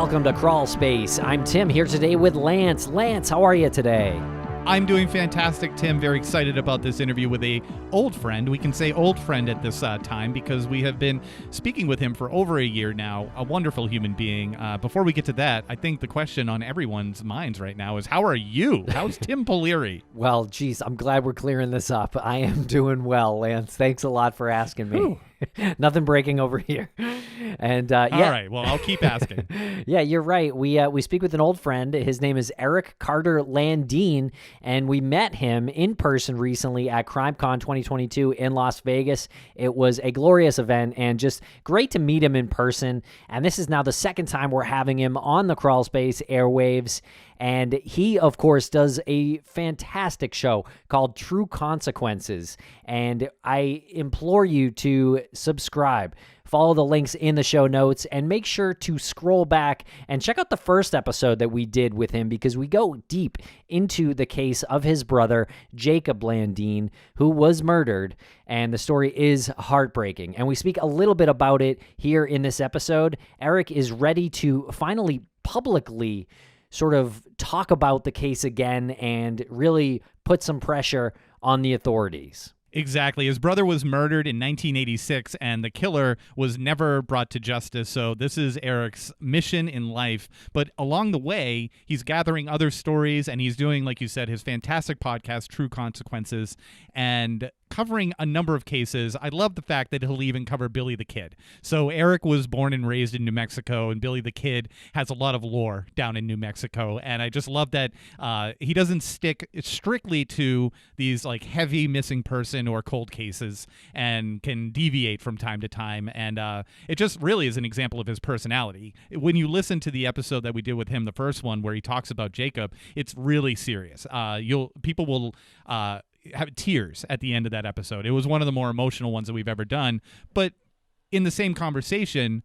welcome to Crawlspace. I'm Tim here today with Lance. Lance, how are you today? I'm doing fantastic, Tim. Very excited about this interview with a old friend. We can say old friend at this time because we have been speaking with him for over a year now. A wonderful human being. Before we get to that, I think the question on everyone's minds right now is, how are you? How's Tim Pilleri? Well, geez, I'm glad we're clearing this up. I am doing well, Lance. Thanks a lot for asking me. Nothing breaking over here. And All right, well, I'll keep asking. Yeah, you're right. We speak with an old friend. His name is Eric Carter-Landin, and we met him in person recently at CrimeCon 2022 in Las Vegas. It was a glorious event and just great to meet him in person. And this is now the second time we're having him on the Crawlspace airwaves. And he, of course, does a fantastic show called True Consequences. And I implore you to subscribe. Follow the links in the show notes and make sure to scroll back and check out the first episode that we did with him because we go deep into the case of his brother, Jacob Landin, who was murdered. And the story is heartbreaking. And we speak a little bit about it here in this episode. Eric is ready to finally publicly sort of talk about the case again and really put some pressure on the authorities. Exactly. His brother was murdered in 1986, and the killer was never brought to justice. So this is Eric's mission in life. But along the way, he's gathering other stories, and he's doing, like you said, his fantastic podcast, True Consequences, and covering a number of cases. I love the fact that he'll even cover Billy the Kid. So Eric was born and raised in New Mexico, and Billy the Kid has a lot of lore down in New Mexico. And I just love that he doesn't stick strictly to these like heavy missing person or cold cases and can deviate from time to time. And it just really is an example of his personality. When you listen to the episode that we did with him, the first one where he talks about Jacob, it's really serious. People will have tears at the end of that episode. It was one of the more emotional ones that we've ever done. But in the same conversation,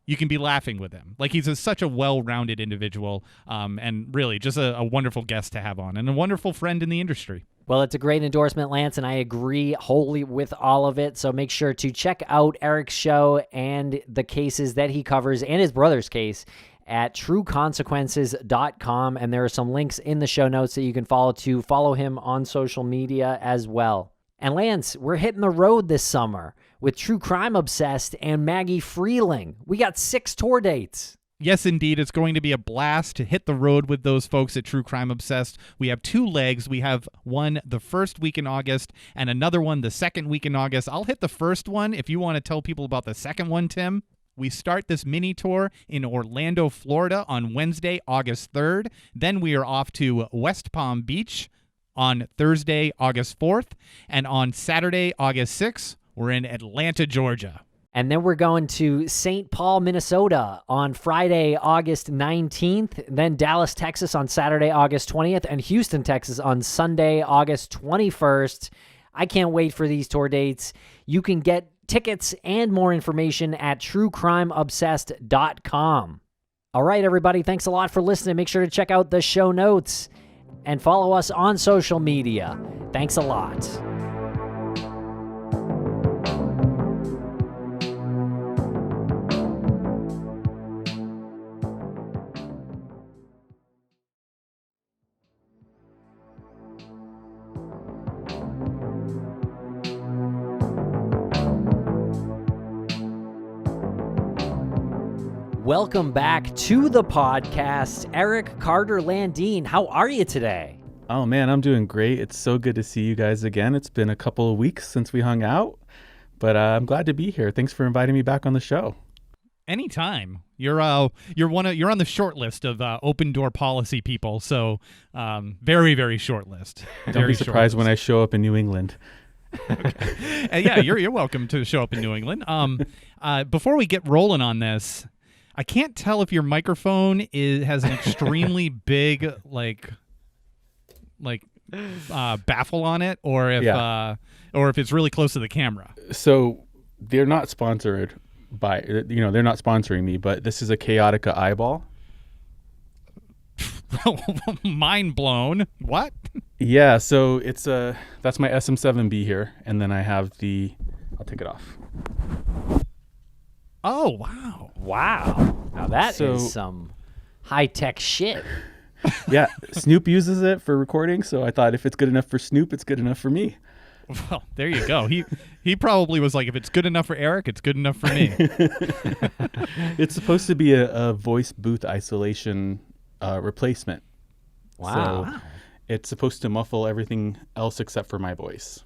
you can be laughing with him. Like he's such a well-rounded individual, and really just a wonderful guest to have on and a wonderful friend in the industry. Well, it's a great endorsement, Lance, and I agree wholly with all of it. So make sure to check out Eric's show and the cases that he covers and his brother's case at trueconsequences.com. And there are some links in the show notes that you can follow him on social media as well. And Lance, we're hitting the road this summer with True Crime Obsessed and Maggie Freeling. We got 6 tour dates. Yes, indeed. It's going to be a blast to hit the road with those folks at True Crime Obsessed. We have 2 legs. We have one the first week in August and another one the second week in August. I'll hit the first one if you want to tell people about the second one, Tim. We start this mini tour in Orlando, Florida on Wednesday, August 3rd. Then we are off to West Palm Beach on Thursday, August 4th. And on Saturday, August 6th, we're in Atlanta, Georgia. And then we're going to St. Paul, Minnesota on Friday, August 19th. Then Dallas, Texas on Saturday, August 20th. And Houston, Texas on Sunday, August 21st. I can't wait for these tour dates. You can get tickets and more information at truecrimeobsessed.com. All right, everybody, thanks a lot for listening. Make sure to check out the show notes and follow us on social media. Thanks a lot. Welcome back to the podcast, Eric Carter-Landin. How are you today? Oh, man, I'm doing great. It's so good to see you guys again. It's been a couple of weeks since we hung out, but I'm glad to be here. Thanks for inviting me back on the show. Anytime. You're on the short list of open door policy people, so very, very short list. Don't be surprised when I show up in New England. Okay. Yeah, you're welcome to show up in New England. Before we get rolling on this, I can't tell if your microphone has an extremely big baffle on it, or if it's really close to the camera. So they're not sponsored by, they're not sponsoring me, but this is a Chaotica eyeball. Mind blown. What? Yeah, so that's my SM7B here, and then I have I'll take it off. Oh, wow. Wow. Now that is some high-tech shit. Yeah, Snoop uses it for recording, so I thought if it's good enough for Snoop, it's good enough for me. Well, there you go. He probably was like, if it's good enough for Eric, it's good enough for me. It's supposed to be a voice booth isolation replacement. Wow. So it's supposed to muffle everything else except for my voice.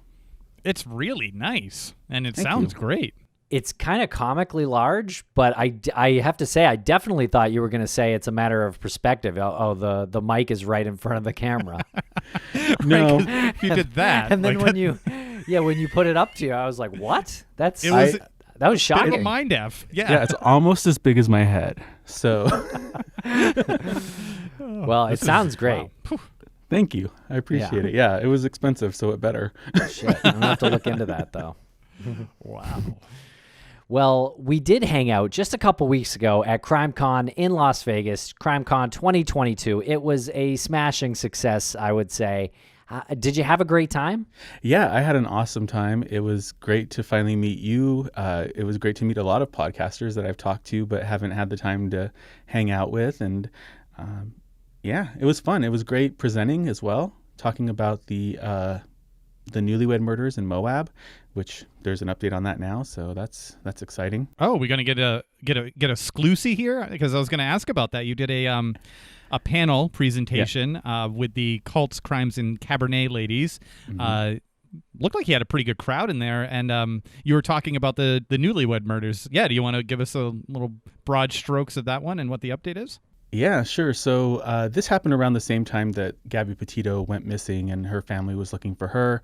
It's really nice, and it Thank sounds you. great. It's kind of comically large, but I have to say, I definitely thought you were going to say it's a matter of perspective. Oh, the mic is right in front of the camera. No. Right, 'cause if you did that. And then like, when you put it up to you, I was like, what? That it was was bit of a shocking. mind F. Yeah, it's almost as big as my head. So Well, it sounds great. Wow. thank you. I appreciate it. Yeah, it was expensive, so it better. Shit, I'm going to have to look into that, though. Wow. Well, we did hang out just a couple weeks ago at CrimeCon in Las Vegas, CrimeCon 2022. It was a smashing success, I would say. Did you have a great time? Yeah, I had an awesome time. It was great to finally meet you. It was great to meet a lot of podcasters that I've talked to but haven't had the time to hang out with. And yeah, it was fun. It was great presenting as well, talking about the Newlywed Murders in Moab, which there's an update on that now. So that's exciting. Oh, we're gonna get a exclusive here, because I was gonna ask about that. You did a panel presentation with the Cults, Crimes, and Cabernet ladies. Mm-hmm. Looked like you had a pretty good crowd in there, and you were talking about the Newlywed Murders. Yeah, do you want to give us a little broad strokes of that one and what the update is? Yeah, sure. So this happened around the same time that Gabby Petito went missing and her family was looking for her.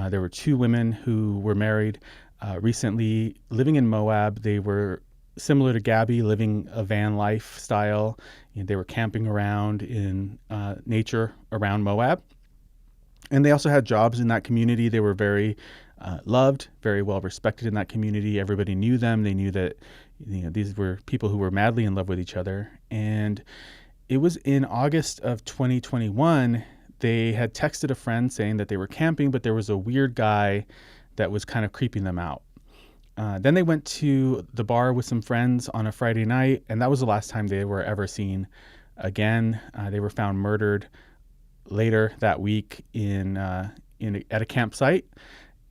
There were two women who were married recently living in Moab. They were similar to Gabby, living a van lifestyle. You know, they were camping around in nature around Moab. And they also had jobs in that community. They were very loved, very well respected in that community. Everybody knew them. They knew that these were people who were madly in love with each other. And it was in August of 2021, they had texted a friend saying that they were camping, but there was a weird guy that was kind of creeping them out. Then they went to the bar with some friends on a Friday night, and that was the last time they were ever seen again. They were found murdered later that week at a campsite.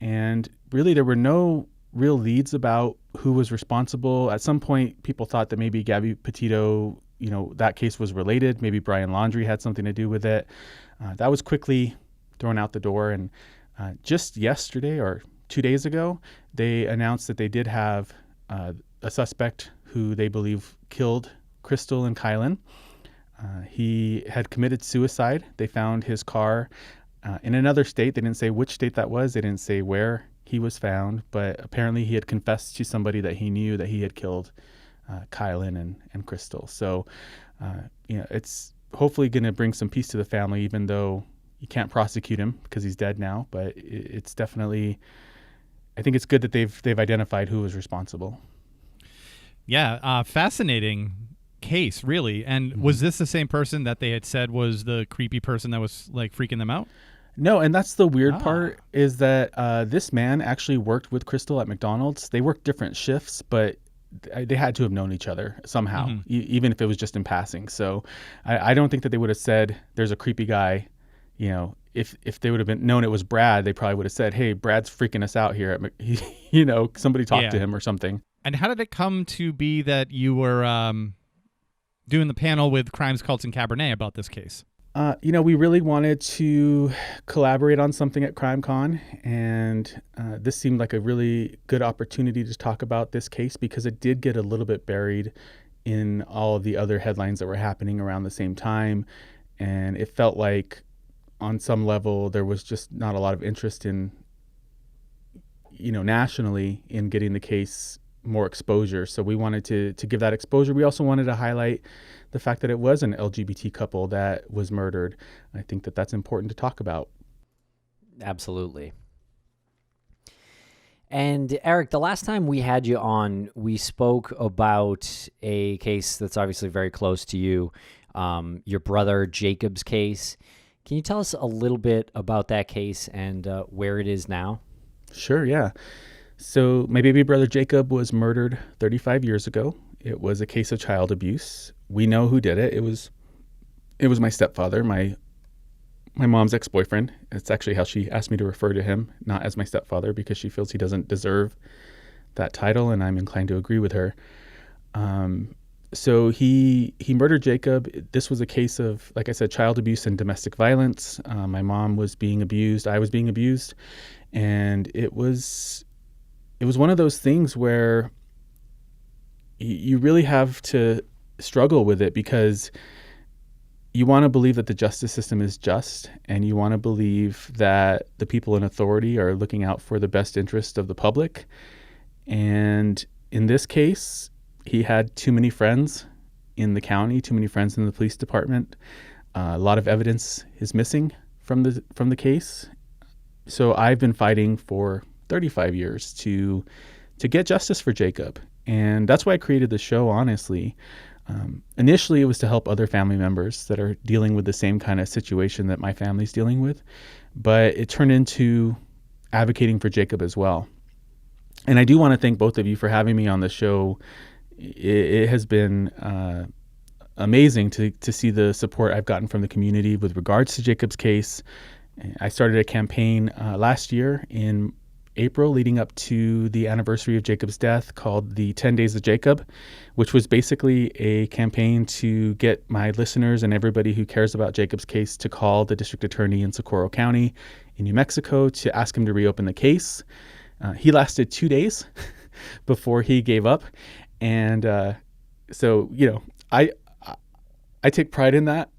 And really, there were no real leads about who was responsible. At some point, people thought that maybe Gabby Petito, that case was related. Maybe Brian Laundrie had something to do with it. That was quickly thrown out the door. And just yesterday or 2 days ago, they announced that they did have a suspect who they believe killed Crystal and Kylan. He had committed suicide. They found his car in another state. They didn't say which state that was. They didn't say where he was found, but apparently he had confessed to somebody that he knew that he had killed Kylan and Crystal. So, it's hopefully going to bring some peace to the family, even though you can't prosecute him because he's dead now. But it's definitely, I think it's good that they've identified who was responsible. Yeah, fascinating case, really. And was this the same person that they had said was the creepy person that was like freaking them out? No, and that's the weird part is that this man actually worked with Crystal at McDonald's. They worked different shifts, but they had to have known each other somehow, even if it was just in passing. So I don't think that they would have said there's a creepy guy. If they would have known it was Brad, they probably would have said, hey, Brad's freaking us out here. Somebody talk to him or something. And how did it come to be that you were doing the panel with Crimes, Cults, and Cabernet about this case? We really wanted to collaborate on something at CrimeCon, and this seemed like a really good opportunity to talk about this case because it did get a little bit buried in all of the other headlines that were happening around the same time, and it felt like on some level there was just not a lot of interest in, nationally in getting the case more exposure. So we wanted to give that exposure. We also wanted to highlight the fact that it was an LGBT couple that was murdered. I think that that's important to talk about. Absolutely. And Eric, the last time we had you on, we spoke about a case that's obviously very close to you, your brother Jacob's case. Can you tell us a little bit about that case and where it is now? Sure, yeah. So my baby brother Jacob was murdered 35 years ago It was a case of child abuse. We know who did it. It was my stepfather, my mom's ex-boyfriend. It's actually how she asked me to refer to him, not as my stepfather, because she feels he doesn't deserve that title, and I'm inclined to agree with her. So he murdered Jacob. This was a case of, like I said, child abuse and domestic violence. My mom was being abused. I was being abused. And it was one of those things where you really have to struggle with it, because you want to believe that the justice system is just, and you want to believe that the people in authority are looking out for the best interest of the public. And in this case, he had too many friends in the county, too many friends in the police department. A lot of evidence is missing from the case. So I've been fighting for 35 years to get justice for Jacob. And that's why I created the show, honestly. Initially, it was to help other family members that are dealing with the same kind of situation that my family's dealing with. But it turned into advocating for Jacob as well. And I do want to thank both of you for having me on the show. It has been amazing to see the support I've gotten from the community with regards to Jacob's case. I started a campaign last year in April leading up to the anniversary of Jacob's death called the 10 Days of Jacob, which was basically a campaign to get my listeners and everybody who cares about Jacob's case to call the district attorney in Socorro County in New Mexico to ask him to reopen the case. He lasted 2 days before he gave up. And so, I take pride in that.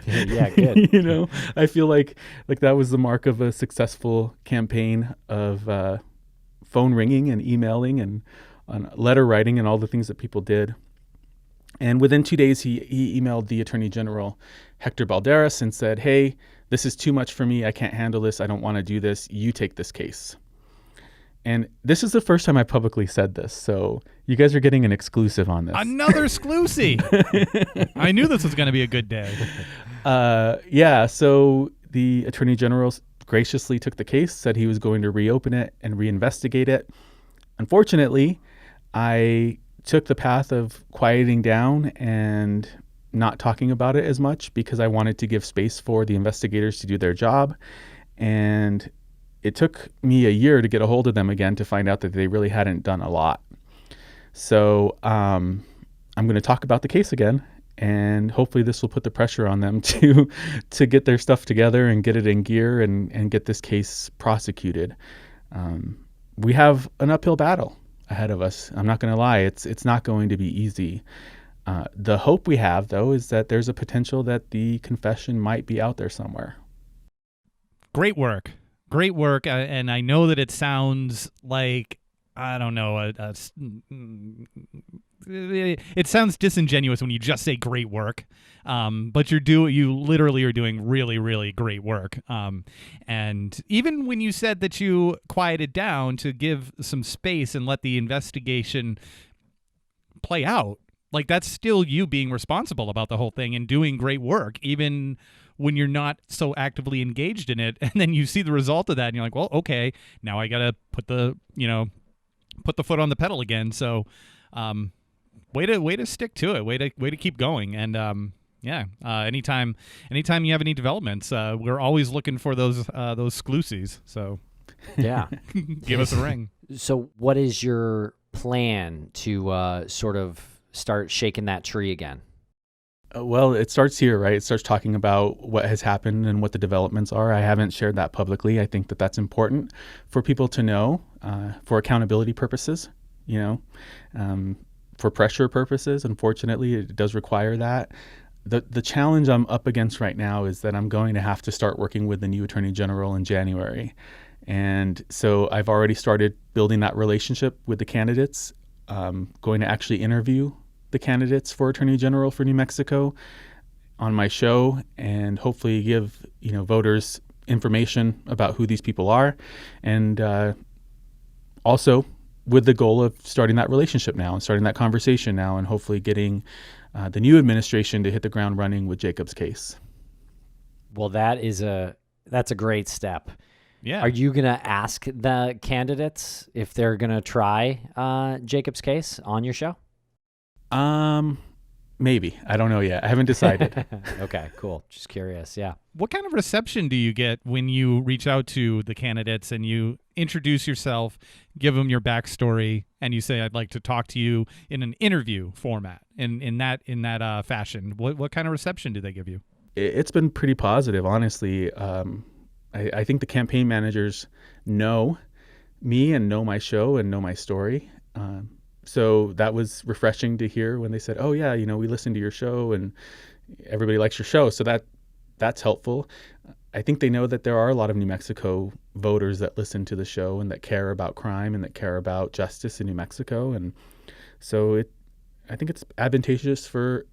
Yeah, good. I feel like that was the mark of a successful campaign of phone ringing and emailing and letter writing and all the things that people did. And within 2 days, he emailed the Attorney General, Hector Balderas, and said, "Hey, this is too much for me. I can't handle this. I don't want to do this. You take this case." And this is the first time I publicly said this, so you guys are getting an exclusive on this. Another exclusive. I knew this was going to be a good day. So the Attorney General graciously took the case, said he was going to reopen it and reinvestigate it. Unfortunately, I took the path of quieting down and not talking about it as much because I wanted to give space for the investigators to do their job. And it took me a year to get a hold of them again to find out that they really hadn't done a lot. So I'm going to talk about the case again, and hopefully this will put the pressure on them to get their stuff together and get it in gear and get this case prosecuted. We have an uphill battle ahead of us. I'm not going to lie. It's not going to be easy. The hope we have, though, is that there's a potential that the confession might be out there somewhere. Great work. Great work, and I know that it sounds like, I don't know, it sounds disingenuous when you just say great work, but you literally are doing really, really great work. And even when you said that you quieted down to give some space and let the investigation play out, like that's still you being responsible about the whole thing and doing great work, even when you're not so actively engaged in it. And then you see the result of that and you're like, well, okay, now I got to put the foot on the pedal again. So, way to stick to it, way to keep going. And, anytime you have any developments, we're always looking for those exclusives. So yeah, give us a ring. So what is your plan to, sort of start shaking that tree again? Well, it starts here, right? It starts talking about what has happened and what the developments are. I haven't shared that publicly. I think that that's important for people to know, for accountability purposes, for pressure purposes. Unfortunately, it does require that. The challenge I'm up against right now is that I'm going to have to start working with the new Attorney General in January. And so I've already started building that relationship with the candidates. Going to actually interview the candidates for Attorney General for New Mexico on my show and hopefully give voters information about who these people are, and also with the goal of starting that relationship now and starting that conversation now and hopefully getting the new administration to hit the ground running with Jacob's case. Well, that's a great step. Yeah. Are you going to ask the candidates if they're going to try Jacob's case on your show? Maybe. I don't know yet. I haven't decided. Okay, cool. Just curious. Yeah. What kind of reception do you get when you reach out to the candidates and you introduce yourself, give them your backstory, and you say, "I'd like to talk to you in an interview format"? In that fashion, what kind of reception do they give you? It's been pretty positive, honestly. I think the campaign managers know me and know my show and know my story. So that was refreshing to hear when they said, "Oh yeah, we listened to your show and everybody likes your show." So that's helpful. I think they know that there are a lot of New Mexico voters that listen to the show and that care about crime and that care about justice in New Mexico. And so I think it's advantageous for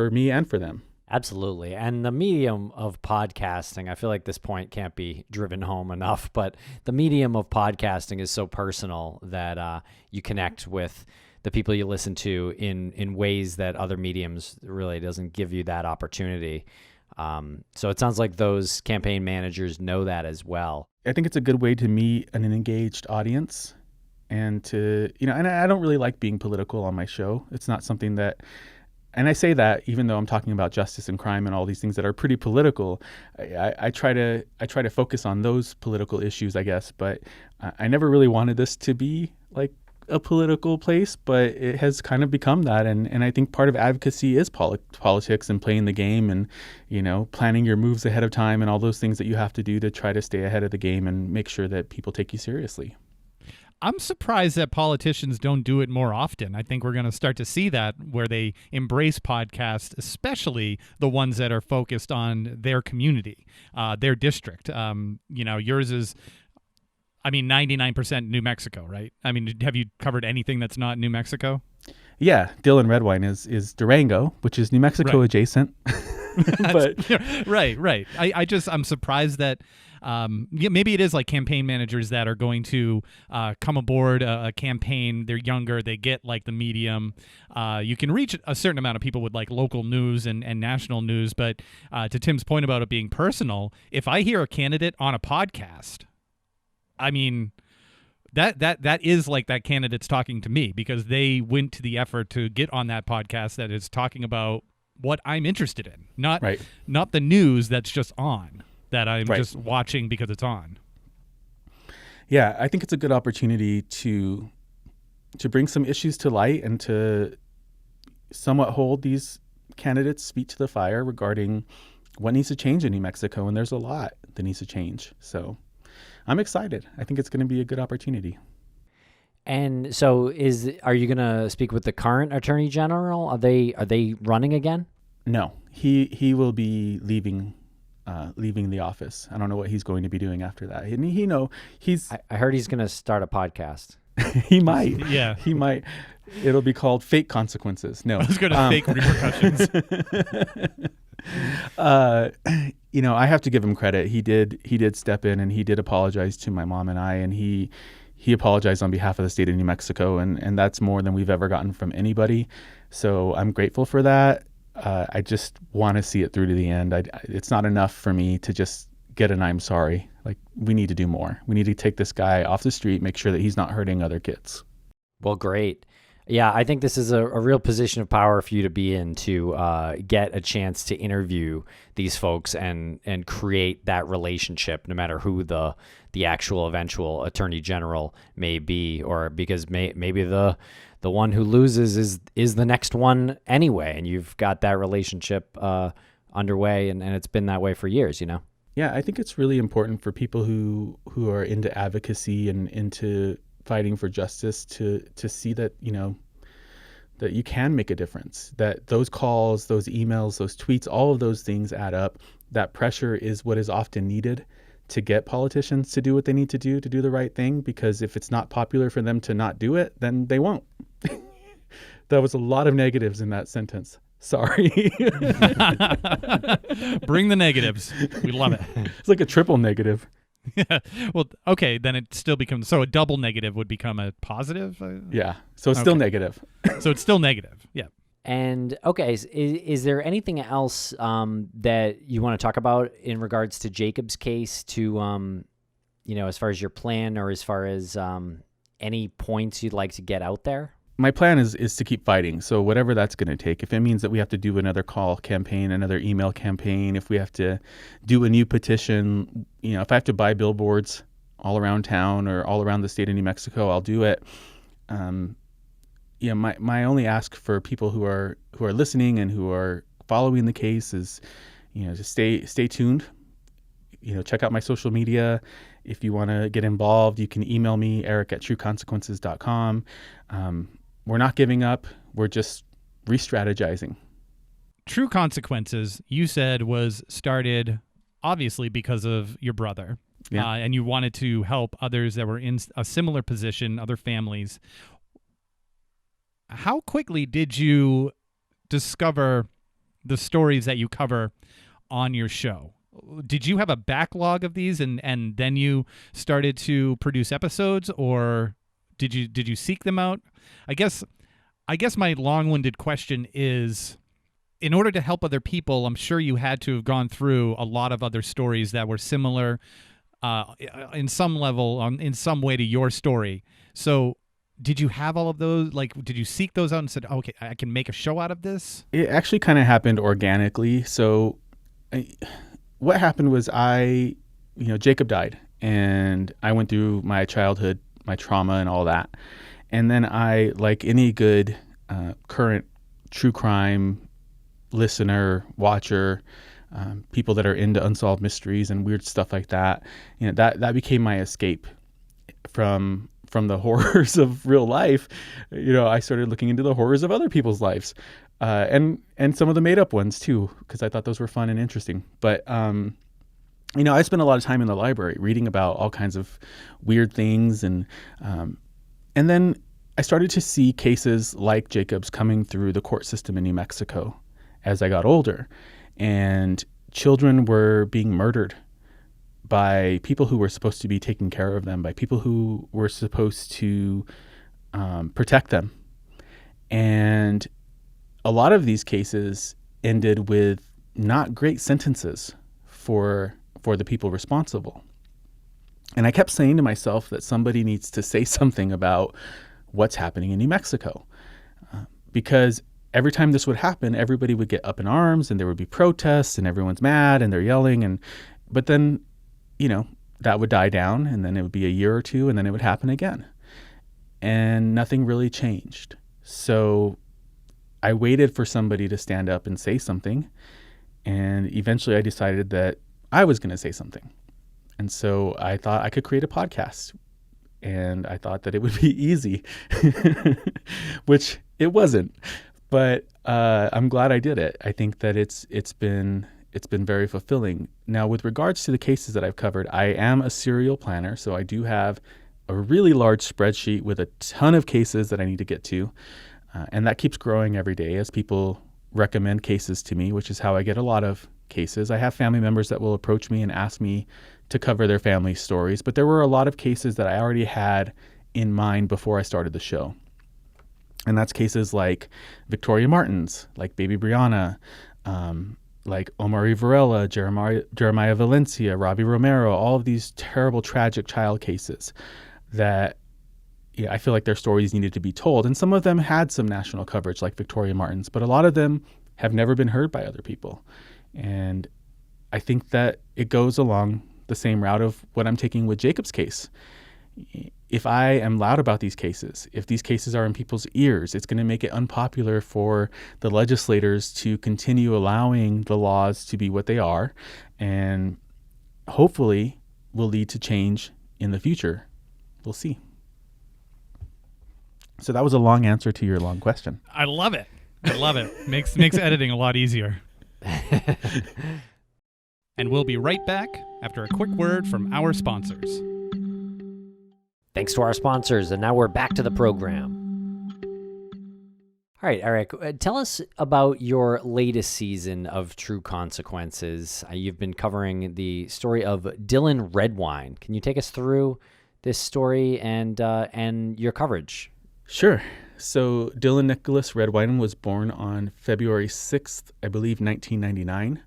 me and for them. Absolutely. And the medium of podcasting, I feel like this point can't be driven home enough, but the medium of podcasting is so personal that you connect with the people you listen to in ways that other mediums really doesn't give you that opportunity. So it sounds like those campaign managers know that as well. I think it's a good way to meet an engaged audience and to, and I don't really like being political on my show. It's not something that, and I say that even though I'm talking about justice and crime and all these things that are pretty political, I try to focus on those political issues, I guess. But I never really wanted this to be like a political place, but it has kind of become that. And I think part of advocacy is politics and playing the game and, planning your moves ahead of time and all those things that you have to do to try to stay ahead of the game and make sure that people take you seriously. I'm surprised that politicians don't do it more often. I think we're going to start to see that where they embrace podcasts, especially the ones that are focused on their community, their district. Yours is, 99% New Mexico, right? Have you covered anything that's not New Mexico? Yeah, Dylan Redwine is Durango, which is New Mexico adjacent. But right. I'm surprised that maybe it is like campaign managers that are going to come aboard a campaign. They're younger. They get like the medium. You can reach a certain amount of people with like local news and national news. But to Tim's point about it being personal, if I hear a candidate on a podcast, that is like that candidate's talking to me because they went to the effort to get on that podcast that is talking about what I'm interested in, not the news that's just on that I'm just watching because it's on. Yeah, I think it's a good opportunity to bring some issues to light and to somewhat hold these candidates' feet to the fire regarding what needs to change in New Mexico, and there's a lot that needs to change. So I'm excited. I think it's going to be a good opportunity. And so are you going to speak with the current Attorney General? Are they running again? No, he will be leaving the office. I don't know what he's going to be doing after that. And I heard he's going to start a podcast. He might. Yeah. He might. It'll be called Fake Consequences. No. I was going to fake repercussions. I have to give him credit. He did step in and he did apologize to my mom and I, and he apologized on behalf of the state of New Mexico, and that's more than we've ever gotten from anybody. So I'm grateful for that. I just want to see it through to the end. It's not enough for me to just get an I'm sorry. Like, we need to do more. We need to take this guy off the street, make sure that he's not hurting other kids. Well, great. Yeah, I think this is a real position of power for you to be in, to get a chance to interview these folks and create that relationship, no matter who the actual eventual Attorney General may be, or because maybe the one who loses is the next one anyway, and you've got that relationship underway, and it's been that way for years, Yeah, I think it's really important for people who are into advocacy and into fighting for justice to see that, that you can make a difference, that those calls, those emails, those tweets, all of those things add up. That pressure is what is often needed to get politicians to do what they need to do the right thing, because if it's not popular for them to not do it, then they won't. There was a lot of negatives in that sentence. Sorry. Bring the negatives. We love it. It's like a triple negative. Yeah. Well, okay, then it still becomes, so a double negative would become a positive? Yeah. So it's still negative. So it's still negative. Yeah. And okay, is there anything else that you want to talk about in regards to Jacob's case, to as far as your plan, or as far as any points you'd like to get out there? my plan is to keep fighting. So whatever that's going to take, if it means that we have to do another call campaign, another email campaign, if we have to do a new petition, if I have to buy billboards all around town or all around the state of New Mexico, I'll do it. My only ask for people who are listening and who are following the case is, to stay tuned. Check out my social media. If you want to get involved, you can email me, eric@trueconsequences.com. We're not giving up. We're just re-strategizing. True Consequences, you said, was started obviously because of your brother. Yeah. And you wanted to help others that were in a similar position, other families. How quickly did you discover the stories that you cover on your show? Did you have a backlog of these and then you started to produce episodes, or did you seek them out? I guess my long-winded question is, in order to help other people, I'm sure you had to have gone through a lot of other stories that were similar in some level, in some way to your story. So did you have all of those? Like, did you seek those out and said, okay, I can make a show out of this? It actually kind of happened organically. So what happened was Jacob died, and I went through my childhood, my trauma and all that. And then I, like any good current true crime listener, watcher, people that are into unsolved mysteries and weird stuff like that, that became my escape from the horrors of real life. I started looking into the horrors of other people's lives, and some of the made up ones too, because I thought those were fun and interesting. But I spent a lot of time in the library reading about all kinds of weird things, and then I started to see cases like Jacob's coming through the court system in New Mexico as I got older, and children were being murdered by people who were supposed to be taking care of them, by people who were supposed to protect them. And a lot of these cases ended with not great sentences for the people responsible. And I kept saying to myself that somebody needs to say something about what's happening in New Mexico. Because every time this would happen, everybody would get up in arms and there would be protests and everyone's mad and they're yelling. But then, that would die down, and then it would be a year or two, and then it would happen again. And nothing really changed. So I waited for somebody to stand up and say something. And eventually I decided that I was going to say something. And so I thought I could create a podcast. And I thought that it would be easy, which it wasn't. But I'm glad I did it. I think that it's been very fulfilling. Now, with regards to the cases that I've covered, I am a serial planner, so I do have a really large spreadsheet with a ton of cases that I need to get to, and that keeps growing every day as people recommend cases to me, which is how I get a lot of cases. I have family members that will approach me and ask me to cover their family stories, but there were a lot of cases that I already had in mind before I started the show. And that's cases like Victoria Martins, like Baby Brianna, like Omari Varela, Jeremiah Valencia, Robbie Romero, all of these terrible, tragic child cases that I feel like their stories needed to be told. And some of them had some national coverage, like Victoria Martins, but a lot of them have never been heard by other people. And I think that it goes along the same route of what I'm taking with Jacob's case. If I am loud about these cases, if these cases are in people's ears, it's going to make it unpopular for the legislators to continue allowing the laws to be what they are, and hopefully will lead to change in the future. We'll see. So that was a long answer to your long question. I love it. Makes editing a lot easier. And we'll be right back after a quick word from our sponsors. Thanks to our sponsors, and now we're back to the program. All right, Eric, tell us about your latest season of True Consequences. You've been covering the story of Dylan Redwine. Can you take us through this story and your coverage? Sure. So Dylan Nicholas Redwine was born on February 6th, I believe, 1999,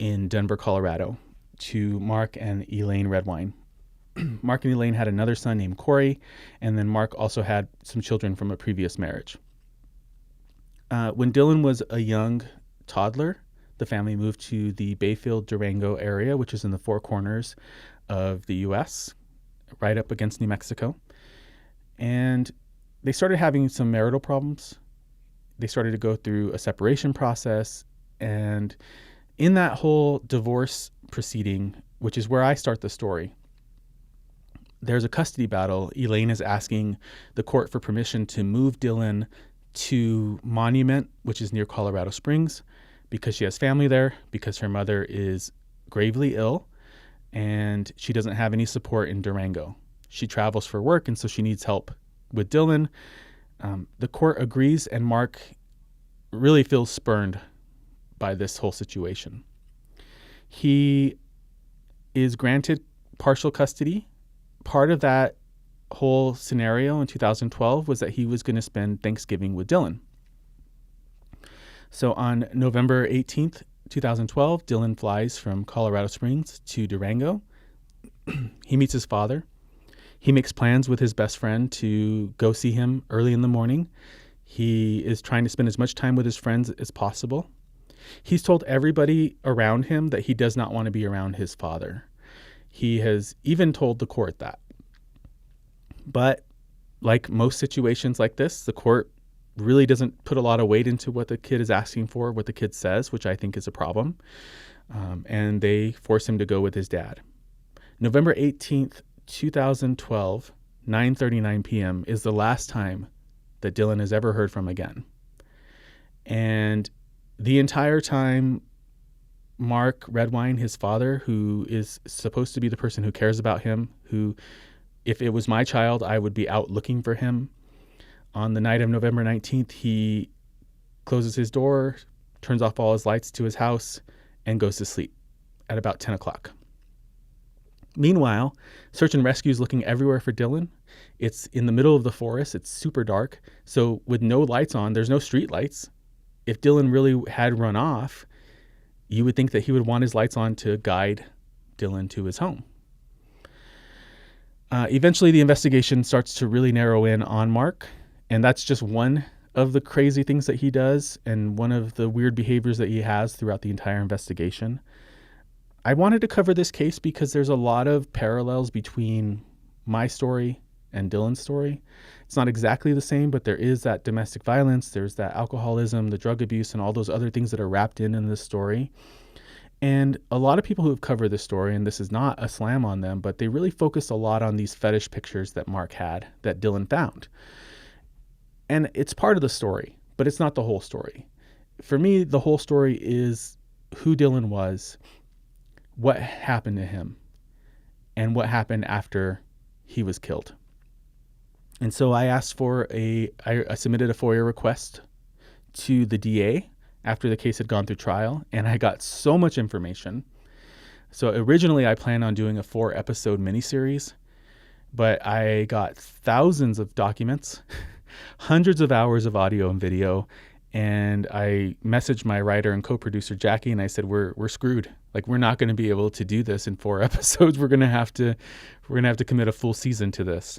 in Denver, Colorado, to Mark and Elaine Redwine. Mark and Elaine had another son named Corey, and then Mark also had some children from a previous marriage. When Dylan was a young toddler, the family moved to the Bayfield, Durango area, which is in the Four Corners of the U.S., right up against New Mexico. And they started having some marital problems. They started to go through a separation process. And in that whole divorce proceeding, which is where I start the story, there's a custody battle. Elaine is asking the court for permission to move Dylan to Monument, which is near Colorado Springs, because she has family there, because her mother is gravely ill, and she doesn't have any support in Durango. She travels for work, and so she needs help with Dylan. The court agrees, and Mark really feels spurned by this whole situation. He is granted partial custody. Part of that whole scenario in 2012 was that he was going to spend Thanksgiving with Dylan. So on November 18th, 2012, Dylan flies from Colorado Springs to Durango. He meets his father. He makes plans with his best friend to go see him early in the morning. He is trying to spend as much time with his friends as possible. He's told everybody around him that he does not want to be around his father. He has even told the court that. But like most situations like this, the court really doesn't put a lot of weight into what the kid is asking for, what the kid says, which I think is a problem. And they force him to go with his dad. November 18th, 2012, 9:39 p.m. is the last time that Dylan is ever heard from again. And the entire time, Mark Redwine, his father, who is supposed to be the person who cares about him, who, if it was my child, I would be out looking for him. On the night of November 19th, he closes his door, turns off all his lights to his house, and goes to sleep at about 10 o'clock. Meanwhile, search and rescue is looking everywhere for Dylan. It's in the middle of the forest. It's super dark. So with no lights on, there's no street lights. If Dylan really had run off, you would think that he would want his lights on to guide Dylan to his home. Eventually, the investigation starts to really narrow in on Mark, and that's just one of the crazy things that he does and one of the weird behaviors that he has throughout the entire investigation. I wanted to cover this case because there's a lot of parallels between my story and Dylan's story. It's not exactly the same, but there is that domestic violence, there's that alcoholism, the drug abuse, and all those other things that are wrapped in this story. And a lot of people who have covered this story, and this is not a slam on them, but they really focus a lot on these fetish pictures that Mark had that Dylan found. And it's part of the story, but it's not the whole story. For me, the whole story is who Dylan was, what happened to him, and what happened after he was killed. And so I submitted a FOIA request to the DA after the case had gone through trial, and I got so much information. So originally I planned on doing a 4-episode miniseries, but I got thousands of documents, hundreds of hours of audio and video, and I messaged my writer and co-producer Jackie, and I said, we're screwed. Like, we're not going to be able to do this in 4 episodes. We're going to have to commit a full season to this.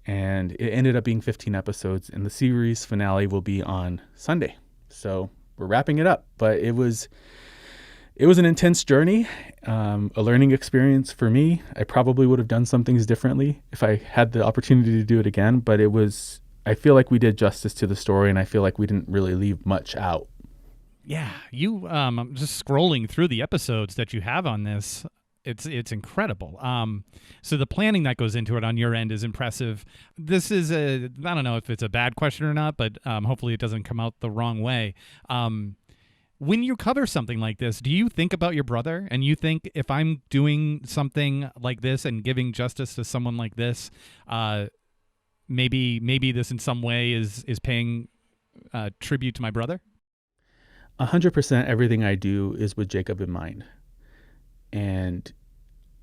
And it ended up being 15 episodes, and the series finale will be on Sunday. So we're wrapping it up, but it was an intense journey, a learning experience for me. I probably would have done some things differently if I had the opportunity to do it again, but I feel like we did justice to the story, and I feel like we didn't really leave much out. Yeah, I'm just scrolling through the episodes that you have on this. It's incredible. So the planning that goes into it on your end is impressive. This is I don't know if it's a bad question or not, but hopefully it doesn't come out the wrong way. When you cover something like this, do you think about your brother? And you think, if I'm doing something like this and giving justice to someone like this, maybe this in some way is paying tribute to my brother? 100% everything I do is with Jacob in mind, and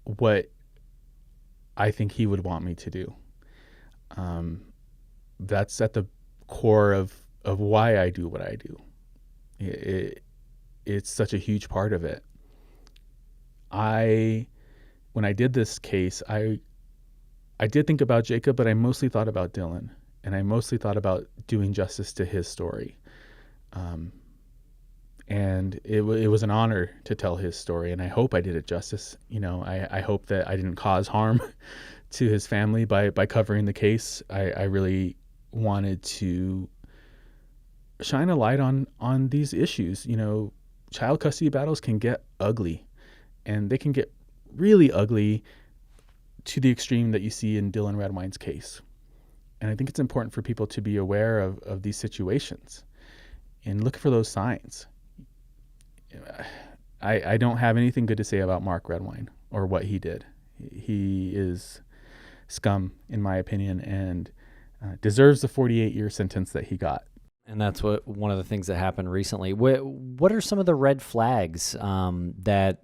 what I think he would want me to do. That's at the core of why I do what I do. It's such a huge part of it. When I did this case, I I did think about Jacob, but I mostly thought about Dylan, and I mostly thought about doing justice to his story. And it was an honor to tell his story, and I hope I did it justice. I hope that I didn't cause harm to his family by covering the case. I really wanted to shine a light on these issues. Child custody battles can get ugly, and they can get really ugly to the extreme that you see in Dylan Redwine's case. And I think it's important for people to be aware of these situations and look for those signs. I don't have anything good to say about Mark Redwine or what he did. He is scum, in my opinion, and deserves the 48-year sentence that he got. And that's one of the things that happened recently. What are some of the red flags that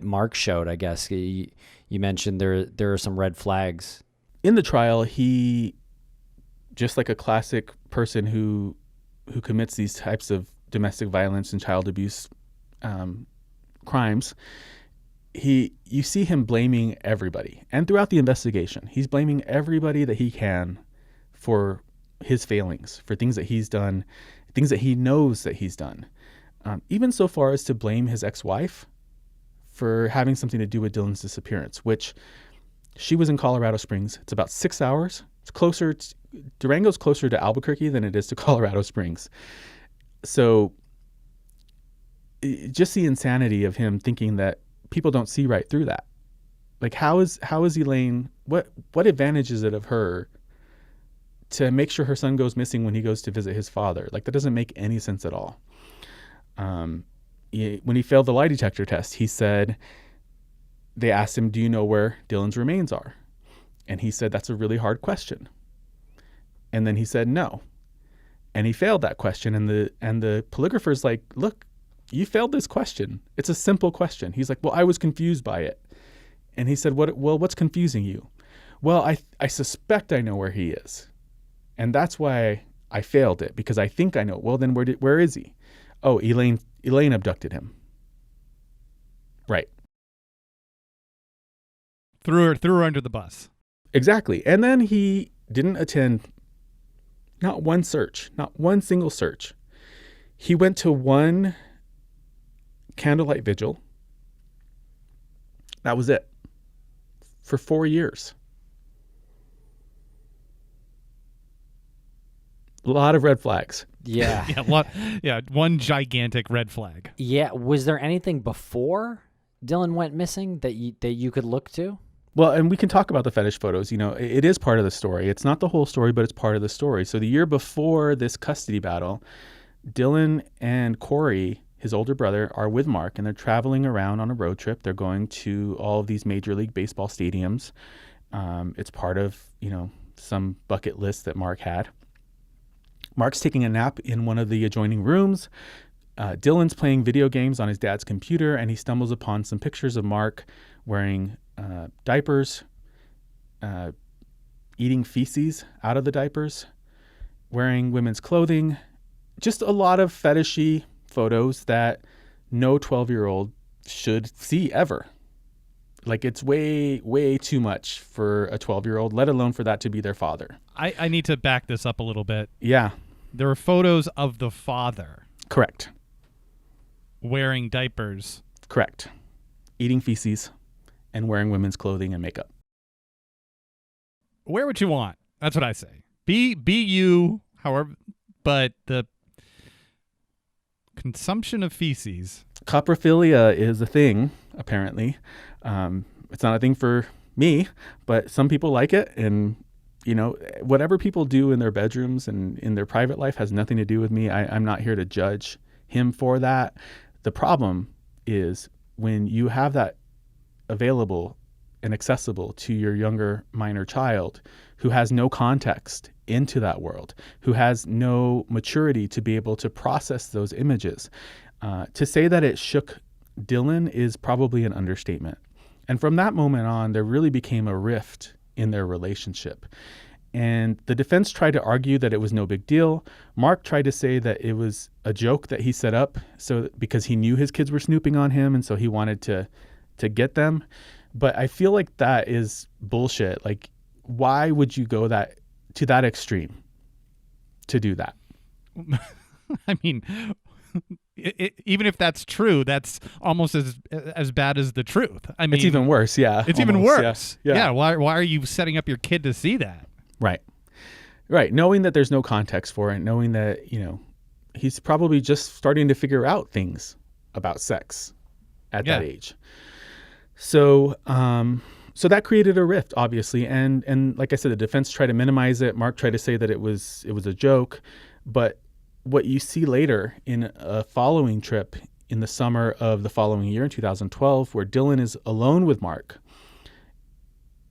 Mark showed? I guess you mentioned there are some red flags in the trial. He, just like a classic person who commits these types of domestic violence and child abuse crimes, you see him blaming everybody. And throughout the investigation, he's blaming everybody that he can for his failings, for things that he's done, things that he knows that he's done. Even so far as to blame his ex-wife for having something to do with Dylan's disappearance, which she was in Colorado Springs. It's about 6 hours. It's closer. Durango's closer to Albuquerque than it is to Colorado Springs. So just the insanity of him thinking that people don't see right through that. Like, how is Elaine, what advantage is it of her to make sure her son goes missing when he goes to visit his father? Like, that doesn't make any sense at all. When he failed the lie detector test, he said, they asked him, do you know where Dylan's remains are? And he said, that's a really hard question. And then he said, no. And he failed that question. And the polygrapher's like, look, you failed this question. It's a simple question. He's like, well, I was confused by it. And he said, what's confusing you? Well, I suspect I know where he is. And that's why I failed it, because I think I know. Well, then where is he? Oh, Elaine abducted him. Right. Threw her under the bus. Exactly. And then he didn't attend not one search, not one single search. He went to one candlelight vigil. That was it. For 4 years. A lot of red flags. Yeah. One gigantic red flag. Yeah. Was there anything before Dylan went missing that you could look to? Well, and we can talk about the fetish photos. It is part of the story. It's not the whole story, but it's part of the story. So the year before this custody battle, Dylan and Corey, his older brother, are with Mark, and they're traveling around on a road trip. They're going to all of these Major League Baseball stadiums. It's part of, some bucket list that Mark had. Mark's taking a nap in one of the adjoining rooms. Dylan's playing video games on his dad's computer, and he stumbles upon some pictures of Mark wearing diapers, eating feces out of the diapers, wearing women's clothing. Just a lot of fetishy photos that no 12-year-old should see ever. Like, it's way, way too much for a 12-year-old, let alone for that to be their father. I need to back this up a little bit. Yeah. There are photos of the father. Correct. Wearing diapers. Correct. Eating feces and wearing women's clothing and makeup. Wear what you want. That's what I say. Be you, however, but the consumption of feces. Coprophilia is a thing, apparently. It's not a thing for me, but some people like it. And, whatever people do in their bedrooms and in their private life has nothing to do with me. I'm not here to judge him for that. The problem is when you have that available and accessible to your younger minor child who has no context into that world, who has no maturity to be able to process those images. To say that it shook Dylan is probably an understatement. And from that moment on, there really became a rift in their relationship. And the defense tried to argue that it was no big deal. Mark tried to say that it was a joke that he set up because he knew his kids were snooping on him, and so he wanted to get them. But I feel like that is bullshit. Like, why would you go to that extreme to do that? I mean, even if that's true, that's almost as bad as the truth. I mean, It's even worse. Yeah. It's even almost, worse. Yeah. Yeah. Why are you setting up your kid to see that? Right. Right. Knowing that there's no context for it, knowing that, he's probably just starting to figure out things about sex at that age. So, so that created a rift, obviously. And like I said, the defense tried to minimize it. Mark tried to say that it was a joke. But what you see later in a following trip in the summer of the following year in 2012, where Dylan is alone with Mark,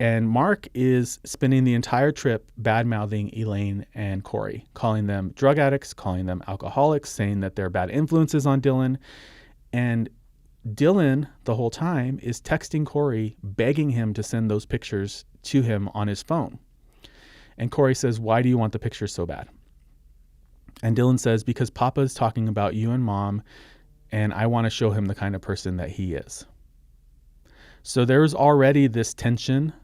and Mark is spending the entire trip bad-mouthing Elaine and Corey, calling them drug addicts, calling them alcoholics, saying that they're bad influences on Dylan. And Dylan, the whole time, is texting Corey, begging him to send those pictures to him on his phone. And Corey says, "Why do you want the pictures so bad?" And Dylan says, "Because Papa's talking about you and Mom, and I want to show him the kind of person that he is." So there's already this tension,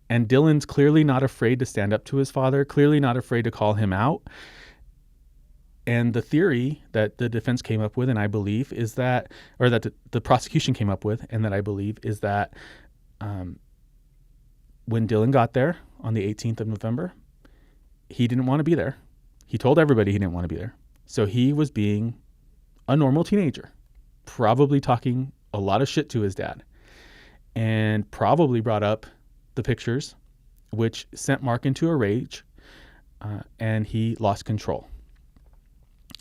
and Dylan's clearly not afraid to stand up to his father, clearly not afraid to call him out. And the theory that the defense came up with, and I believe, is that, or that the prosecution came up with, and that I believe, is that when Dylan got there on the 18th of November, he didn't want to be there. He told everybody he didn't want to be there. So he was being a normal teenager, probably talking a lot of shit to his dad, and probably brought up the pictures, which sent Mark into a rage, and he lost control.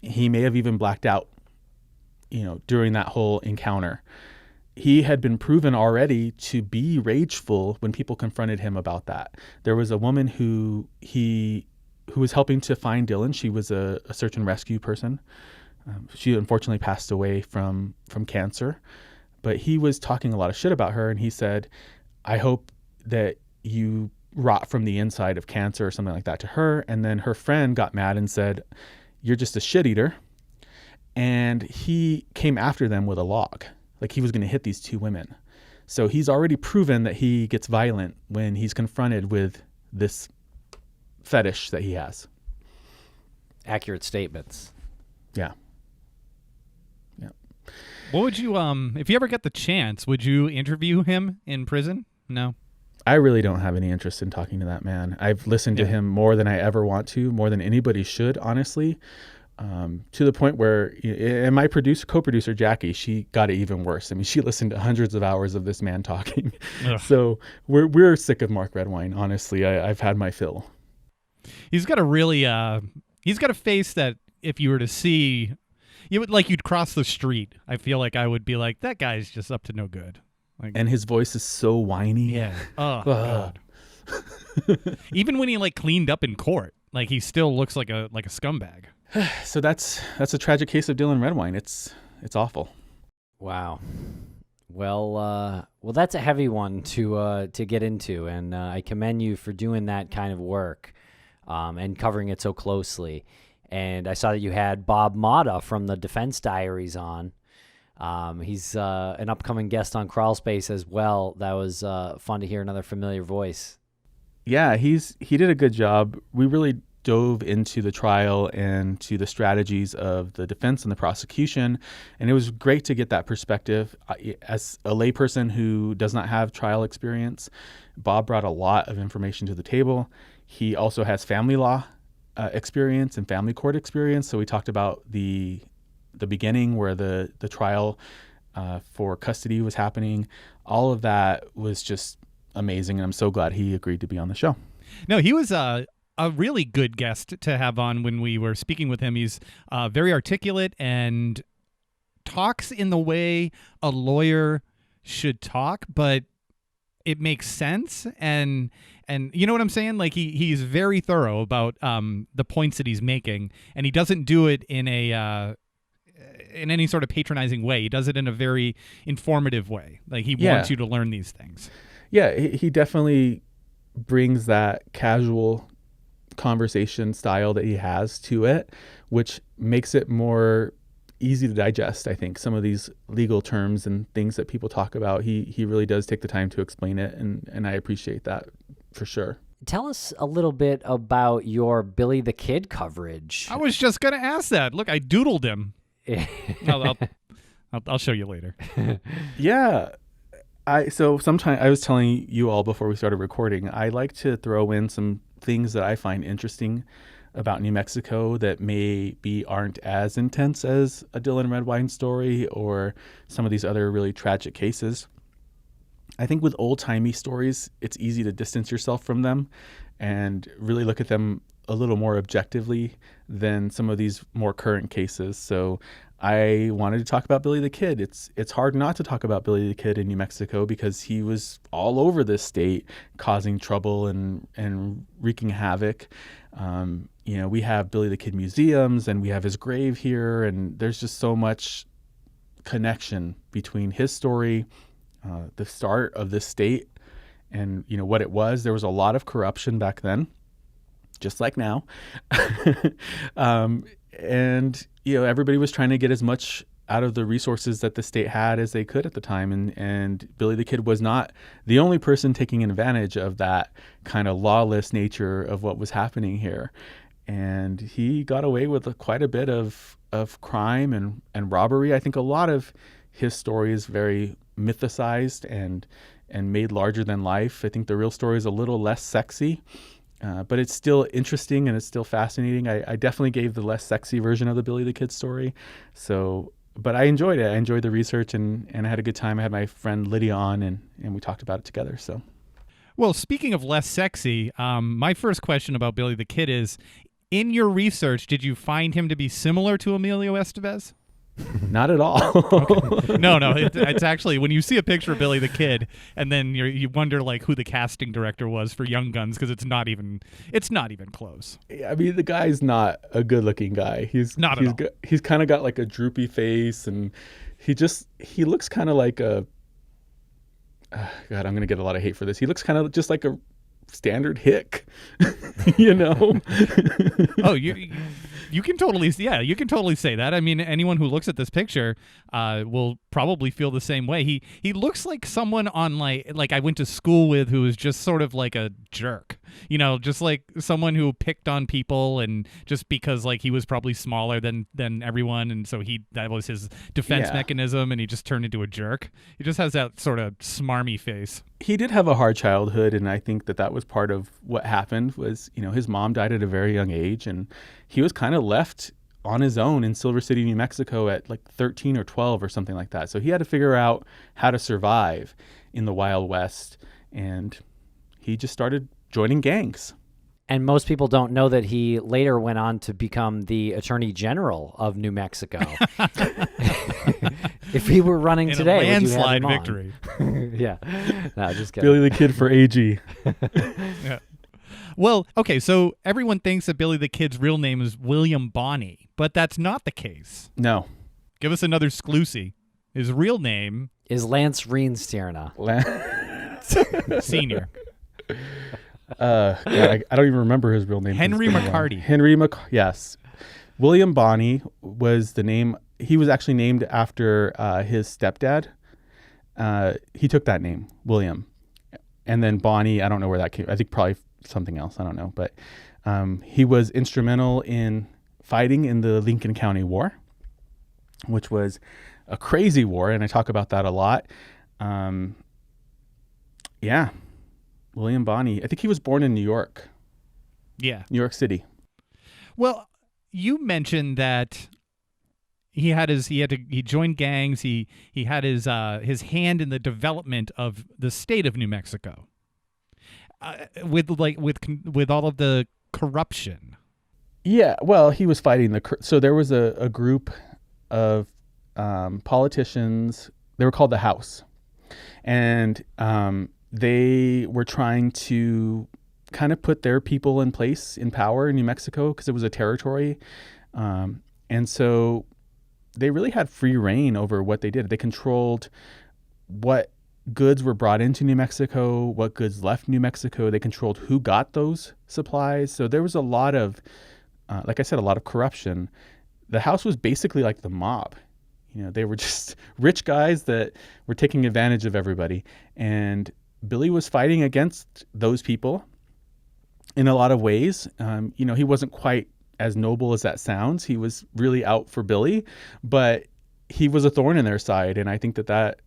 He may have even blacked out, during that whole encounter. He had been proven already to be rageful when people confronted him about that. There was a woman who was helping to find Dylan. She was a search and rescue person. She unfortunately passed away from cancer, but he was talking a lot of shit about her. And he said, "I hope that you rot from the inside of cancer," or something like that to her. And then her friend got mad and said, "You're just a shit eater." And he came after them with a log, like he was going to hit these two women. So he's already proven that he gets violent when he's confronted with this fetish that he has. Accurate statements. Yeah. What would you, if you ever get the chance, would you interview him in prison? No. I really don't have any interest in talking to that man. I've listened to him more than I ever want to, more than anybody should, honestly, to the point where, and my co-producer, Jackie, she got it even worse. I mean, she listened to hundreds of hours of this man talking. So we're sick of Mark Redwine, honestly. I've had my fill. He's got a really, he's got a face that if you were to see, you'd cross the street. I feel like I would be like, that guy's just up to no good. Like, and his voice is so whiny. Yeah. Oh, God. Even when he cleaned up in court, he still looks like a scumbag. So that's a tragic case of Dylan Redwine. It's awful. Wow. Well, that's a heavy one to get into, and I commend you for doing that kind of work and covering it so closely. And I saw that you had Bob Motta from the Defense Diaries on. He's an upcoming guest on Crawlspace as well. That was fun to hear another familiar voice. Yeah, he did a good job. We really dove into the trial and to the strategies of the defense and the prosecution, and it was great to get that perspective. As a layperson who does not have trial experience, Bob brought a lot of information to the table. He also has family law experience and family court experience, so we talked about the beginning where the trial for custody was happening. All of that was just amazing, and I'm so glad he agreed to be on the show. No, he was a really good guest to have on when we were speaking with him. He's very articulate and talks in the way a lawyer should talk, but it makes sense, and you know what I'm saying? He's very thorough about the points that he's making, and he doesn't do it in any sort of patronizing way. He does it in a very informative way. He wants you to learn these things. Yeah, he definitely brings that casual conversation style that he has to it, which makes it more easy to digest. I think some of these legal terms and things that people talk about, he really does take the time to explain it, and I appreciate that for sure. Tell us a little bit about your Billy the Kid coverage. I was just going to ask that. Look, I doodled him. I'll show you later. Yeah. Sometimes I was telling you all before we started recording, I like to throw in some things that I find interesting about New Mexico that maybe aren't as intense as a Dylan Redwine story or some of these other really tragic cases. I think with old-timey stories, it's easy to distance yourself from them and really look at them a little more objectively than some of these more current cases. So I wanted to talk about Billy the Kid. It's hard not to talk about Billy the Kid in New Mexico because he was all over this state causing trouble and wreaking havoc. We have Billy the Kid museums and we have his grave here, and there's just so much connection between his story, the start of this state, and what it was. There was a lot of corruption back then, just like now. And everybody was trying to get as much out of the resources that the state had as they could at the time, and Billy the Kid was not the only person taking advantage of that kind of lawless nature of what was happening here. And he got away with quite a bit of crime and robbery. I think a lot of his story is very mythicized and made larger than life. I think the real story is a little less sexy, but it's still interesting and it's still fascinating. I definitely gave the less sexy version of the Billy the Kid story. But I enjoyed it. I enjoyed the research and I had a good time. I had my friend Lydia on and we talked about it together. So, well, speaking of less sexy, my first question about Billy the Kid is, in your research, did you find him to be similar to Emilio Estevez? Not at all. Okay. No, it's actually, when you see a picture of Billy the Kid, and then you wonder like who the casting director was for Young Guns, because it's not even close. I mean, the guy's not a good-looking guy. He's kind of got like a droopy face, and he looks kind of like a. God, I'm gonna get a lot of hate for this. He looks kind of just like a standard hick, Oh, you can totally say that. I mean, anyone who looks at this picture will probably feel the same way. He looks like someone on like I went to school with who was just sort of like a jerk, just like someone who picked on people, and just because like he was probably smaller than everyone, and so that was his defense mechanism, and he just turned into a jerk. He just has that sort of smarmy face. He did have a hard childhood, and I think that was part of what happened was, his mom died at a very young age, and he was kind of left on his own in Silver City, New Mexico at like 13 or 12 or something like that. So he had to figure out how to survive in the Wild West, and he just started joining gangs. And most people don't know that he later went on to become the Attorney General of New Mexico. If he were running today, a landslide would you have him victory. Yeah. No, just kidding. Billy the Kid for AG. Yeah. Well, okay, so everyone thinks that Billy the Kid's real name is William Bonney, but that's not the case. No. Give us another exclusive. His real name is Lance Reenstierna. Senior. God, I don't even remember his real name. Henry McCarty. Yes. William Bonney was the name. He was actually named after his stepdad. He took that name, William. And then Bonney, I don't know where that came. I think probably something else. I don't know. But he was instrumental in fighting in the Lincoln County War, which was a crazy war. And I talk about that a lot. Yeah. William Bonney. I think he was born in New York. Yeah. New York City. Well, you mentioned that he joined gangs. He had his hand in the development of the state of New Mexico. With all of the corruption. Yeah, well, he was fighting so there was a group of politicians. They were called the House, and they were trying to kind of put their people in place in power in New Mexico because it was a territory, and so they really had free reign over what they did. They controlled what goods were brought into New Mexico, what goods left New Mexico. They controlled who got those supplies. So there was a lot of, like I said, a lot of corruption. The House was basically like the mob. They were just rich guys that were taking advantage of everybody. And Billy was fighting against those people. in a lot of ways. He wasn't quite as noble as that sounds. He was really out for Billy, but he was a thorn in their side. And I think that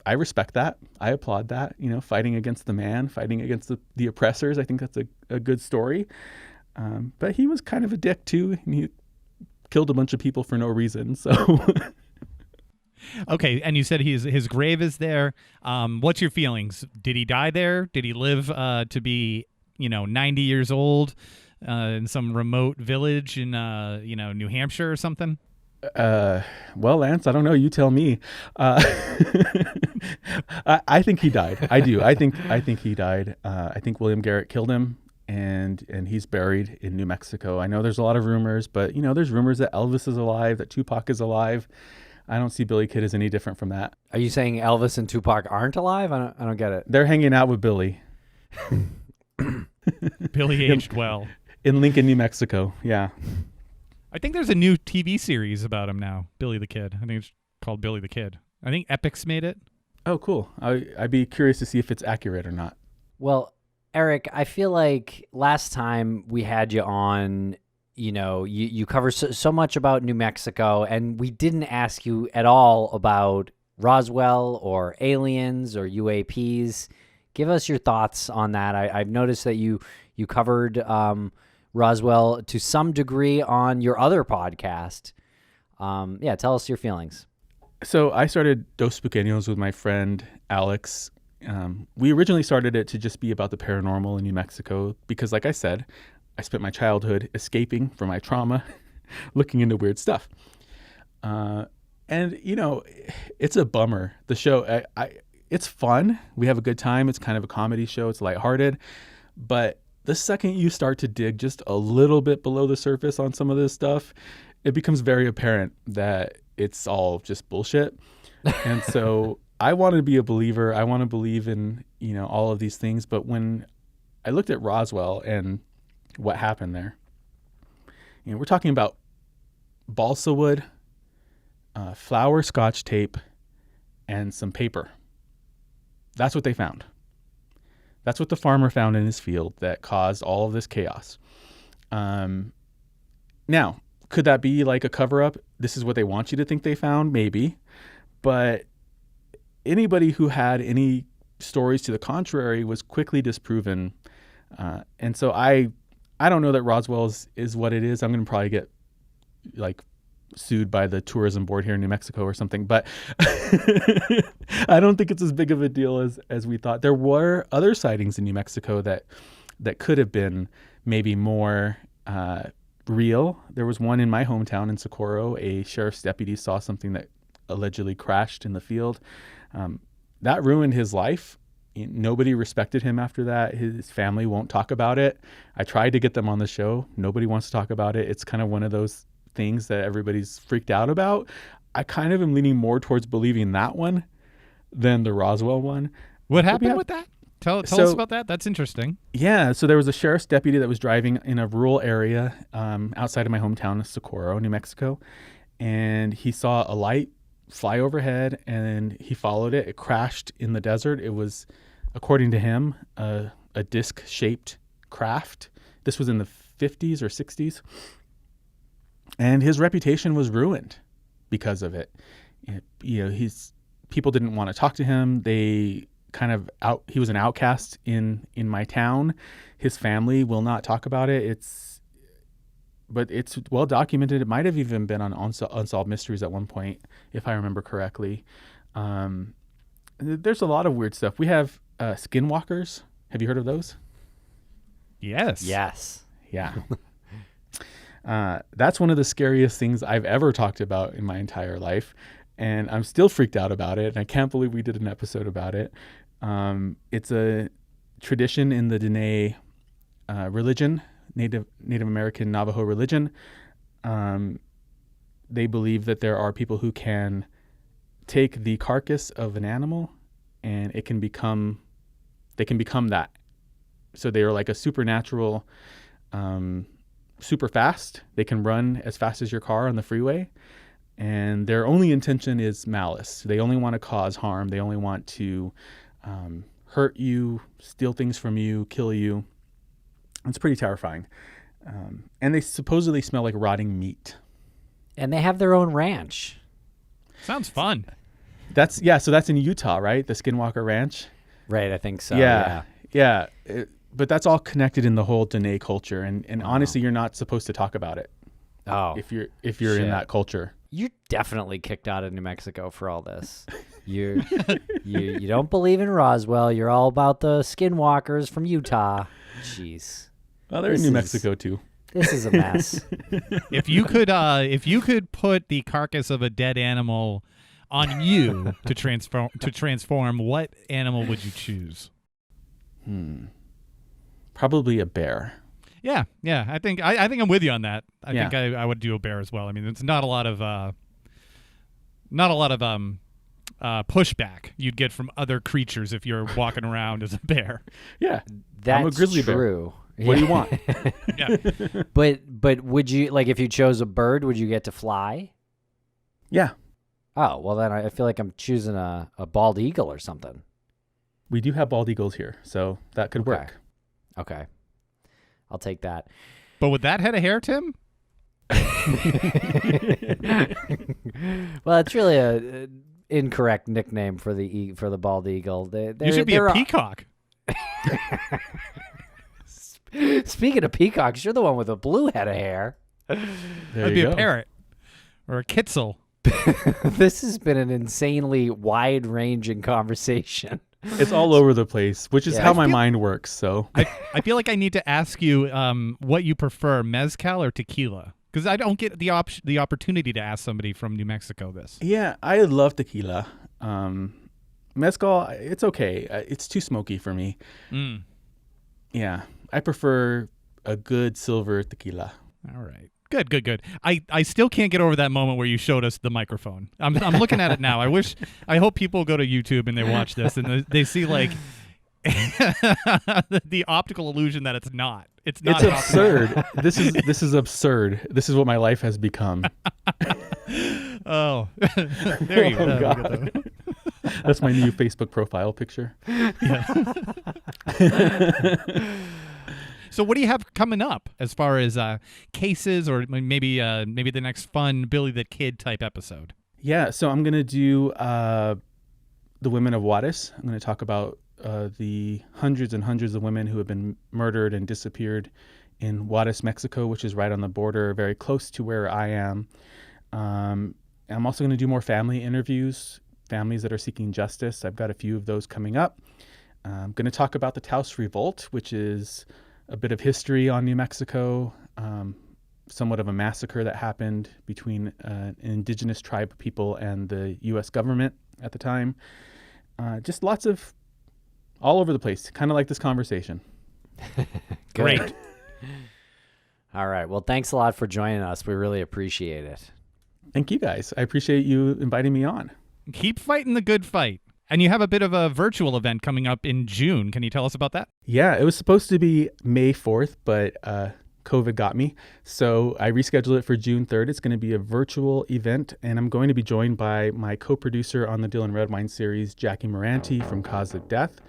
I respect that. I applaud that, fighting against the man, fighting against the oppressors. I think that's a good story. But he was kind of a dick too. And he killed a bunch of people for no reason. So Okay, and you said his grave is there. What's your feelings? Did he die there? Did he live to be 90 years old in some remote village in New Hampshire or something? Well, Lance, I don't know. You tell me. I think he died. I do. I think he died. I think William Garrett killed him, and he's buried in New Mexico. I know there's a lot of rumors, but there's rumors that Elvis is alive, that Tupac is alive. I don't see Billy Kid as any different from that. Are you saying Elvis and Tupac aren't alive? I don't get it. They're hanging out with Billy. Billy aged well. In Lincoln, New Mexico. Yeah. I think there's a new TV series about him now, Billy the Kid. I think it's called Billy the Kid. I think Epix made it. Oh, cool. I'd be curious to see if it's accurate or not. Well, Eric, I feel like last time we had you on, you cover so much about New Mexico, and we didn't ask you at all about Roswell or aliens or UAPs. Give us your thoughts on that. I've noticed that you covered Roswell to some degree on your other podcast. Tell us your feelings. So I started Dos Pequeños with my friend Alex. We originally started it to just be about the paranormal in New Mexico because, like I said, I spent my childhood escaping from my trauma, looking into weird stuff. And it's a bummer. The show, it's fun. We have a good time. It's kind of a comedy show. It's lighthearted. But the second you start to dig just a little bit below the surface on some of this stuff, it becomes very apparent that it's all just bullshit. And so I want to be a believer. I want to believe in, all of these things. But when I looked at Roswell and what happened there, we're talking about balsa wood, flour scotch tape, and some paper. That's what they found. That's what the farmer found in his field that caused all of this chaos. Now, could that be like a cover-up? This is what they want you to think they found? Maybe. But anybody who had any stories to the contrary was quickly disproven. And so I don't know that Roswell is what it is. I'm going to probably get sued by the tourism board here in New Mexico or something, but I don't think it's as big of a deal as we thought. There were other sightings in New Mexico that could have been maybe more real. There was one in my hometown in Socorro. A sheriff's deputy saw something that allegedly crashed in the field. That ruined his life. Nobody respected him after that. His family won't talk about it. I tried to get them on the show. Nobody wants to talk about it. It's kind of one of those things that everybody's freaked out about. I kind of am leaning more towards believing that one than the Roswell one. What happened with that? Tell us about that. That's interesting. Yeah. So there was a sheriff's deputy that was driving in a rural area outside of my hometown of Socorro, New Mexico. And he saw a light fly overhead and he followed it. It crashed in the desert. It was, according to him, a disc-shaped craft. This was in the 50s or 60s. And his reputation was ruined because of it. People didn't want to talk to him. They he was an outcast in my town. His family will not talk about it. But it's well documented. It might have even been on Unsolved Mysteries at one point, if I remember correctly. There's a lot of weird stuff. We have skinwalkers. Have you heard of those? Yes. Yeah. That's one of the scariest things I've ever talked about in my entire life. And I'm still freaked out about it. And I can't believe we did an episode about it. It's a tradition in the Dene religion, Native American Navajo religion. They believe that there are people who can take the carcass of an animal and they can become that. So they are like a supernatural, super fast. They can run as fast as your car on the freeway. And their only intention is malice. They only want to cause harm. They only want to hurt you, steal things from you, kill you. It's pretty terrifying. And they supposedly smell like rotting meat. And they have their own ranch. Sounds fun. So that's in Utah, right? The Skinwalker Ranch. Right, I think so. Yeah. But that's all connected in the whole Dene culture, and honestly, you're not supposed to talk about it. Oh, if you're in that culture, you're definitely kicked out of New Mexico for all this. You don't believe in Roswell. You're all about the Skinwalkers from Utah. Jeez. Well, they're in New Mexico too. This is a mess. If you could put the carcass of a dead animal on you to transform, what animal would you choose? Probably a bear. Yeah. I think I'm with you on that. I think I would do a bear as well. I mean, it's not a lot of pushback you'd get from other creatures if you're walking around as a bear. Yeah, that's I'm a grizzly true. Bear. What do you want? Yeah. But would you, like, if you chose a bird, would you get to fly? Yeah. Oh, well then I feel like I'm choosing a bald eagle or something. We do have bald eagles here, so that could work. Okay. I'll take that. But with that head of hair, Tim? Well, it's really a incorrect nickname for the bald eagle. You should be a peacock. Speaking of peacocks, you're the one with a blue head of hair. That'd be a parrot or a kitzel. This has been an insanely wide-ranging conversation. It's all over the place, which is how my mind works. So I feel like I need to ask you what you prefer, mezcal or tequila, because I don't get the opportunity to ask somebody from New Mexico this. Yeah, I love tequila. Mezcal, it's okay. It's too smoky for me. Yeah, I prefer a good silver tequila. All right. Good. I still can't get over that moment where you showed us the microphone. I'm looking at it now. I hope people go to YouTube and they watch this and they see like the optical illusion that it's not. It's not. It's absurd. This is absurd. This is what my life has become. Oh, there you go. God. That's my new Facebook profile picture. Yeah. So what do you have coming up as far as cases or maybe the next fun Billy the Kid type episode? Yeah, so I'm going to do the women of Juarez. I'm going to talk about the hundreds and hundreds of women who have been murdered and disappeared in Juarez, Mexico, which is right on the border, very close to where I am. I'm also going to do more family interviews, families that are seeking justice. I've got a few of those coming up. I'm going to talk about the Taos Revolt, which is a bit of history on New Mexico, somewhat of a massacre that happened between an indigenous tribe of people and the U.S. government at the time. Just lots of all over the place, kind of like this conversation. Great. All right. Well, thanks a lot for joining us. We really appreciate it. Thank you, guys. I appreciate you inviting me on. Keep fighting the good fight. And you have a bit of a virtual event coming up in June. Can you tell us about that? Yeah, it was supposed to be May 4th, but COVID got me. So I rescheduled it for June 3rd. It's going to be a virtual event, and I'm going to be joined by my co-producer on the Dylan Redwine series, Jackie Moranti from Cause of Death.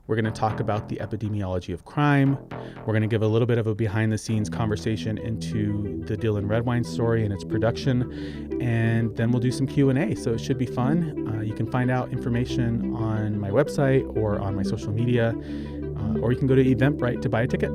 We're going to talk about the epidemiology of crime. We're going to give a little bit of a behind-the-scenes conversation into the Dylan Redwine story and its production, and then we'll do some Q&A. So it should be fun. You can find out information on my website or on my social media, or you can go to Eventbrite to buy a ticket.